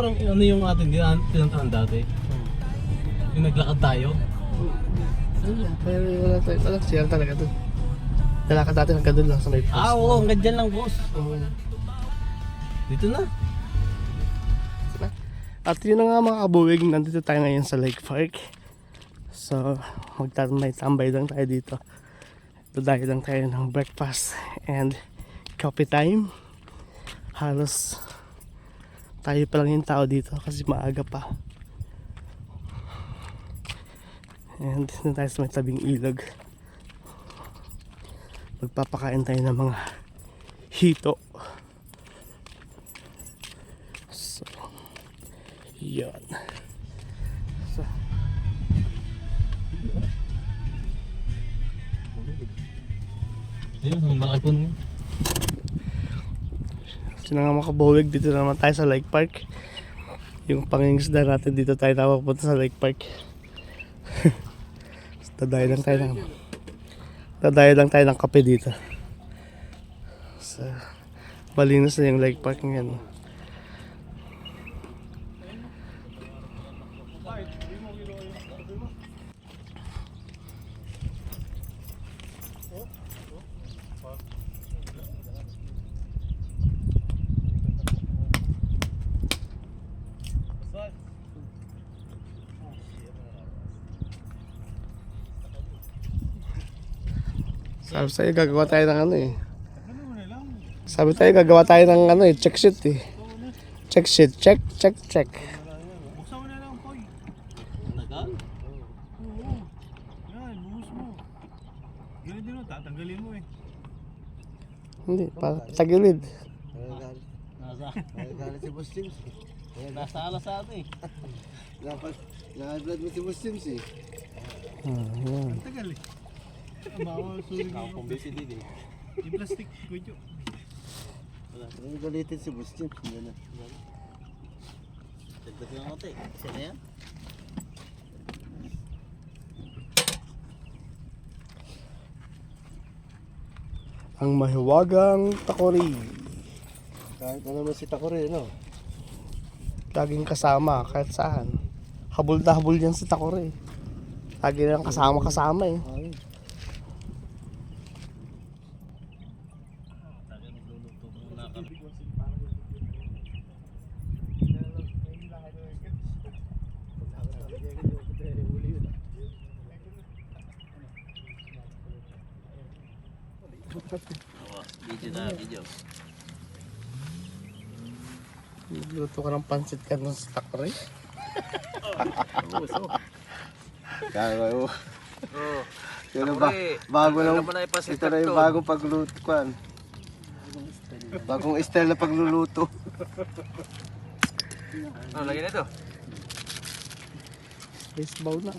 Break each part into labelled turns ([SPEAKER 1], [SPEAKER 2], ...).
[SPEAKER 1] parang ano yung atin tinantahan dati? Yung naglakad tayo?
[SPEAKER 2] Pero wala siya talaga doon. Lalakad natin hanggang doon lang sa may post.
[SPEAKER 1] Oo, hanggang dyan lang boss. Dito na.
[SPEAKER 2] At yun na nga mga kabuwig, nandito tayo ngayon sa Lake Park. So, magtambay lang tayo dito. Dadayo lang tayo ng breakfast and coffee time. Halos tayo pa lang yung tao dito kasi maaga pa. And dito tayo sa may tabing ilog. Magpapakain tayo ng mga hito. So, yun. So,
[SPEAKER 1] Ayun, ang malaki po nun.
[SPEAKER 2] so na nga mga kabuwig, dito naman tayo sa Lake Park. Yung pangingisda natin dito tayo napapunta sa Lake Park. Dadayo lang tayo ng kape dito. So, malinis na yung Lake Park ngayon. Sabi sa'yo, gagawa tayo ng ano eh. Sabi tayo, gagawa tayo ng ano eh, check sheet eh. Check sheet, check.
[SPEAKER 3] Buksan mo na lang, Poy.
[SPEAKER 1] Nagal?
[SPEAKER 3] Oo. Yan, buhos mo. Ganun din mo, tatanggalin mo eh.
[SPEAKER 2] Hindi, para tagilid.
[SPEAKER 1] Nasa?
[SPEAKER 4] Nagagalit si Boss James eh.
[SPEAKER 1] Nasa alas sa atin eh.
[SPEAKER 4] Dapat, naka-vlog mo si Boss James eh.
[SPEAKER 2] Yan.
[SPEAKER 3] Ang tagal eh. Bawal sulit
[SPEAKER 1] Ako pong busy din eh.
[SPEAKER 3] yung plastic, Kuyo.
[SPEAKER 4] Nagagalitin si Boss James. Yan na.
[SPEAKER 1] Dagdag yung konti. Kasi na yan.
[SPEAKER 2] Ang mahiwagang takori.
[SPEAKER 4] Kahit ano naman si Takore, no?
[SPEAKER 2] Laging kasama kahit saan. Habol na habol yan si takori. Lagi lang kasama eh.
[SPEAKER 4] Ayun.
[SPEAKER 1] Video.
[SPEAKER 2] Nagluto ka ng pansit canton sa takori.
[SPEAKER 4] Kaya yun na ba? Bago lang. Ito na yung bagong pagluluto ko. Bagong style na pagluluto.
[SPEAKER 3] Ano, lagyan na ito?
[SPEAKER 2] Baseball na.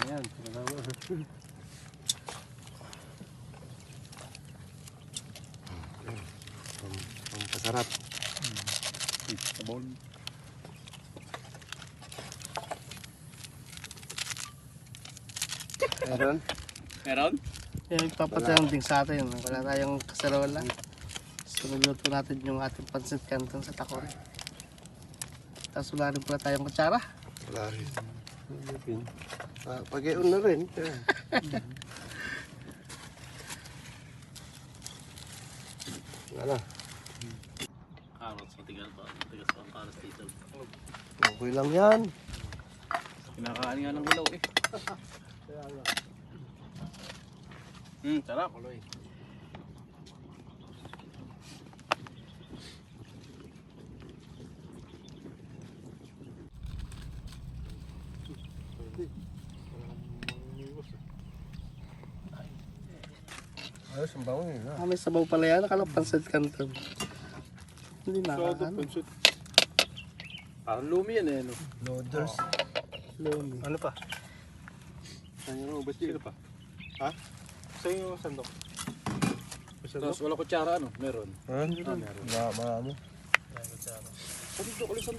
[SPEAKER 4] Ayan. Pampasarap. Sabon. Meron?
[SPEAKER 1] Meron?
[SPEAKER 2] Yan yung din sa atin. Wala tayong kasarola. So nagluto natin yung ating pansit canton sa takori. Tapos wala rin pala tayong kutsara.
[SPEAKER 4] Wala rin. Pag-ion na rin. Wala.
[SPEAKER 1] Carrots, matigas pa. Matigas pa ang carrots dito.
[SPEAKER 4] Okay lang yan.
[SPEAKER 3] Kinakain nga ng ilaw eh. Sarap.
[SPEAKER 4] Ayos, ang bango yun.
[SPEAKER 2] May sabaw pala yan. Akala pansit canton. Hindi na.
[SPEAKER 3] Parang lumi yan eh, no?
[SPEAKER 4] Loaders.
[SPEAKER 2] Lomi.
[SPEAKER 3] Ano pa? Saan yung ubas dito pa? Ha? Saan yung sandok? Tapos wala kutsara ano? Meron.
[SPEAKER 4] Meron. Marami.
[SPEAKER 3] Pati ito, kalisan.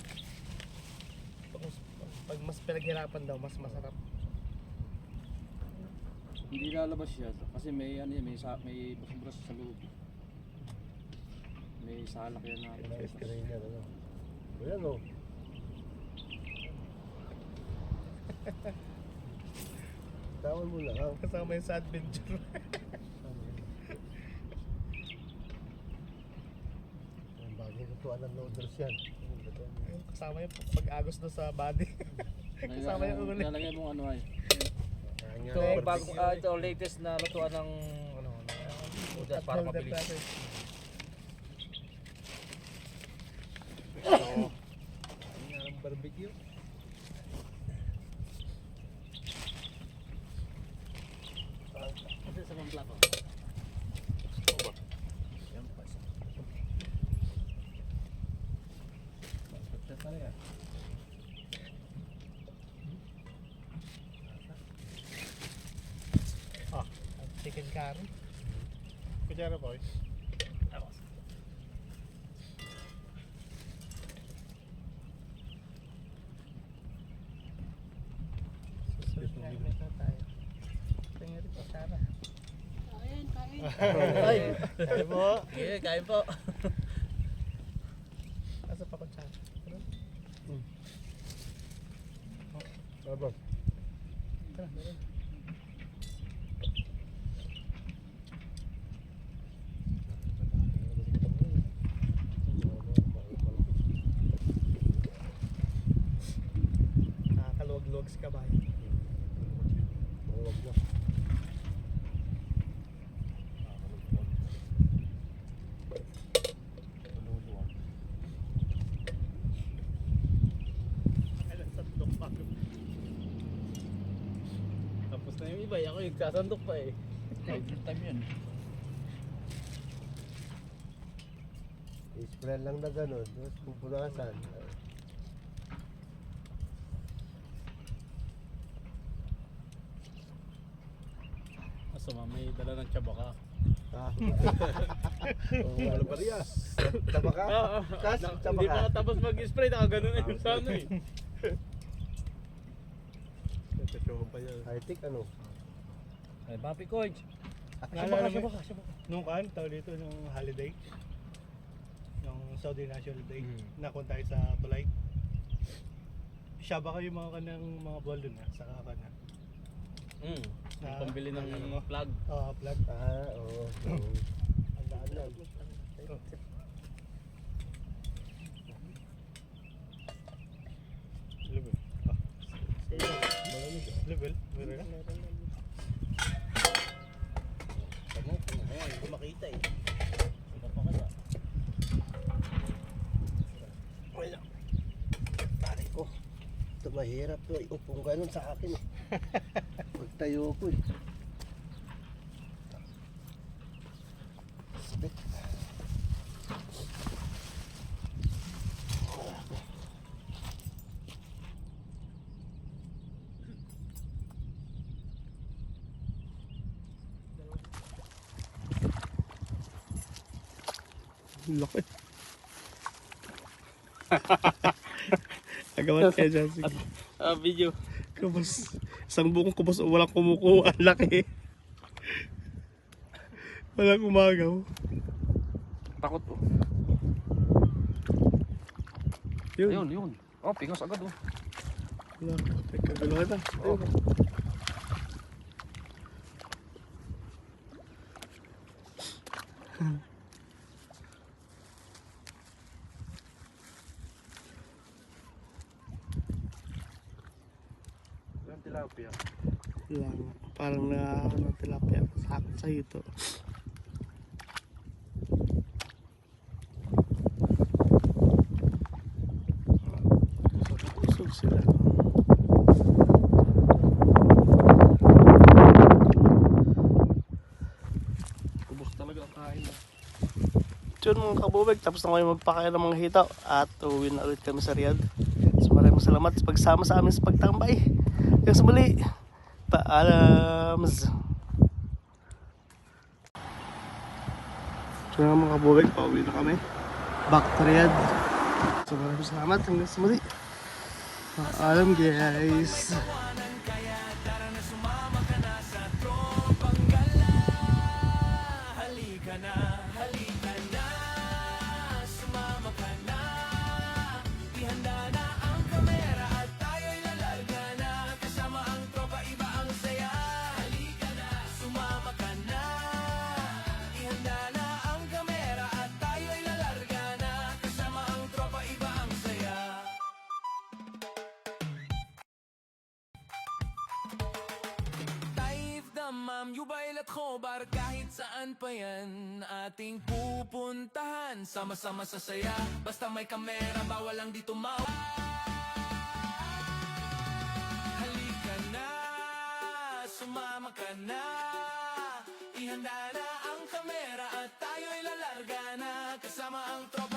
[SPEAKER 2] Pag mas pinaghirapan daw, mas masarap.
[SPEAKER 3] Hindi lalabas siya kasi may ano yan, may basura sa loob. May salak yan na.
[SPEAKER 4] Ayan o. Tawan mo lang.
[SPEAKER 2] Kasama yun sa adventure.
[SPEAKER 4] Bagay lutuan ng noodles yan.
[SPEAKER 2] Kasama yung pag-agos doon sa body. Kasama yung ulit.
[SPEAKER 3] Nalagay mo ano ay.
[SPEAKER 4] Ito,
[SPEAKER 3] Ito latest na lutuan ng ano, noodles para mabilis.
[SPEAKER 4] Ang barbecue.
[SPEAKER 1] Kasi sa mga plato.
[SPEAKER 2] Chicken curry.
[SPEAKER 4] Kudyara boy.
[SPEAKER 2] Susunod na na tayo. Tingnan rin po, Sarah.
[SPEAKER 1] Ay!
[SPEAKER 2] Kain po.
[SPEAKER 1] Okay, kain po.
[SPEAKER 2] Asa pa ko, Sarah?
[SPEAKER 4] Sabang.
[SPEAKER 2] Tara, meron. Nakaluwag-luwag sa kabayo.
[SPEAKER 4] Huwag na.
[SPEAKER 2] Alam, sandok pa.
[SPEAKER 1] Tapos na yung iba, ako yung sasandok pa eh.
[SPEAKER 3] Time yan.
[SPEAKER 4] I-spray lang na gano'n. Tapos pupunasan.
[SPEAKER 1] Masama, may dala ng tsaba ka.
[SPEAKER 4] Ah. Ano pa riya? Tama ka? Kas? Tama
[SPEAKER 1] Hindi
[SPEAKER 4] ka?
[SPEAKER 1] pa tapos mag-spray, nakaganon na yung sa ano eh.
[SPEAKER 4] High-tech ano?
[SPEAKER 3] Ay, Papi Coach.
[SPEAKER 2] Naalala mo, nung tawag dito, nung holiday, nung Saudi National Day, nakon tayo sa Tulay. Siya ba kayo mga kanang mga ball dun sa kakana?
[SPEAKER 1] Yung pambili ng plug.
[SPEAKER 2] Oo, plug.
[SPEAKER 4] Ah, oo.
[SPEAKER 2] Ang daan lang. Level. Level? Meron na?
[SPEAKER 4] Hindi ko makita eh. Wala. Taray ko. Ito mahirap to. Upong ganun sa akin eh. Magtayo ko eh. Spit.
[SPEAKER 2] Laki. Agawan kayo dyan. Sige.
[SPEAKER 1] Video.
[SPEAKER 2] Kubos. Isang buong kubos o walang kumukuha. Ang laki. Walang umagaw.
[SPEAKER 3] Takot oh.
[SPEAKER 2] Yun.
[SPEAKER 3] Ayun, yun. Oh, pingos agad oh.
[SPEAKER 2] Wala. Teka, galaw kita.
[SPEAKER 3] Oh. Yung tilapia.
[SPEAKER 2] Lang. Parang na ano, tilapia. Sa ito. Usog sila.
[SPEAKER 3] Kubos talaga ang kain.
[SPEAKER 2] Yun mga kabubig, tapos na kayo magpakain ng mga hitaw at uwi na ulit kami sa Riyadh. So maraming salamat sa pagsama sa amin sa pagtambay. Hanggang sa muli, paalam. So mga kabubig, pauwi na kami. Back to Riyadh. So maraming salamat, hanggang sa muli. Alam guys.
[SPEAKER 5] Yubaylat khobar kahit saan pa yan ating pupuntahan. Sama-sama sa saya, basta may kamera, bawal lang dito halika na, sumama ka na. Ihanda na ang kamera at tayo'y lalarga na kasama ang tropa.